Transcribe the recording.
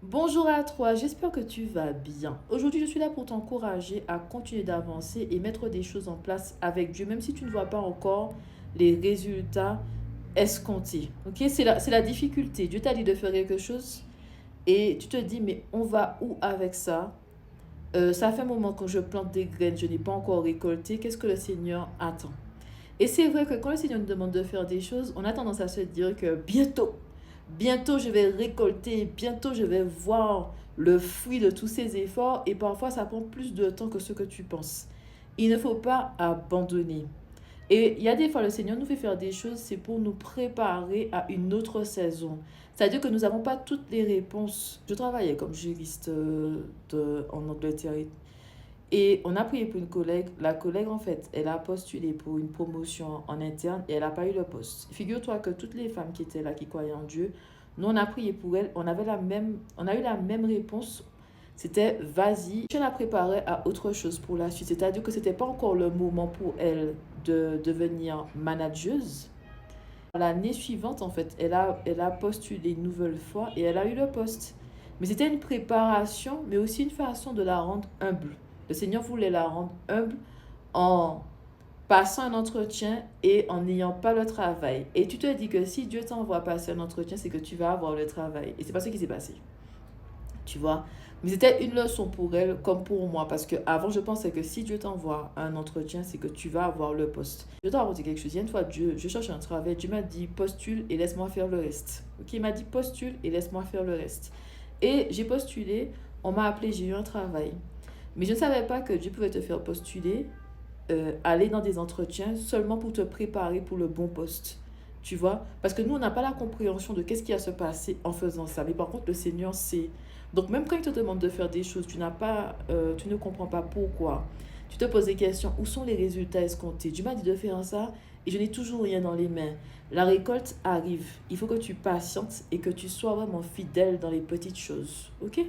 Bonjour à toi, j'espère que tu vas bien. Aujourd'hui, je suis là pour t'encourager à continuer d'avancer et mettre des choses en place avec Dieu, même si tu ne vois pas encore les résultats escomptés. Ok, c'est la difficulté. Dieu t'a dit de faire quelque chose et tu te dis, mais on va où avec ça? Ça fait un moment que je plante des graines, je n'ai pas encore récolté. Qu'est-ce que le Seigneur attend? Et c'est vrai que quand le Seigneur nous demande de faire des choses, on a tendance à se dire que bientôt je vais récolter, bientôt je vais voir le fruit de tous ces efforts et parfois ça prend plus de temps que ce que tu penses. Il ne faut pas abandonner. Et il y a des fois, le Seigneur nous fait faire des choses, c'est pour nous préparer à une autre saison. C'est-à-dire que nous n'avons pas toutes les réponses. Je travaillais comme juriste en Angleterre et on a prié pour une collègue. La collègue, en fait, elle a postulé pour une promotion en interne et elle n'a pas eu le poste. Figure-toi que toutes les femmes qui étaient là, qui croyaient en Dieu, nous, on a prié pour elle. On a eu la même réponse. C'était vas-y. Je la préparais à autre chose pour la suite. C'est-à-dire que ce n'était pas encore le moment pour elle de devenir manageuse. L'année suivante, en fait, elle a postulé une nouvelle fois et elle a eu le poste. Mais c'était une préparation, mais aussi une façon de la rendre humble. Le Seigneur voulait la rendre humble en passant un entretien et en n'ayant pas le travail. Et tu te dis que si Dieu t'envoie passer un entretien, c'est que tu vas avoir le travail. Et c'est pas ce qui s'est passé. Tu vois. Mais c'était une leçon pour elle comme pour moi. Parce que avant je pensais que si Dieu t'envoie un entretien, c'est que tu vas avoir le poste. Je dois raconter quelque chose. Il y a une fois, Dieu, je cherche un travail. Dieu m'a dit postule et laisse-moi faire le reste. Ok, il m'a dit postule et laisse-moi faire le reste. Et j'ai postulé, on m'a appelé, j'ai eu un travail. Mais je ne savais pas que Dieu pouvait te faire postuler, aller dans des entretiens seulement pour te préparer pour le bon poste. Tu vois? Parce que nous, on n'a pas la compréhension de qu'est-ce qui va se passer en faisant ça. Mais par contre, le Seigneur sait. Donc, même quand il te demande de faire des choses, tu ne comprends pas pourquoi. Tu te poses des questions. Où sont les résultats escomptés? Dieu m'a dit de faire ça et je n'ai toujours rien dans les mains. La récolte arrive. Il faut que tu patientes et que tu sois vraiment fidèle dans les petites choses. Ok?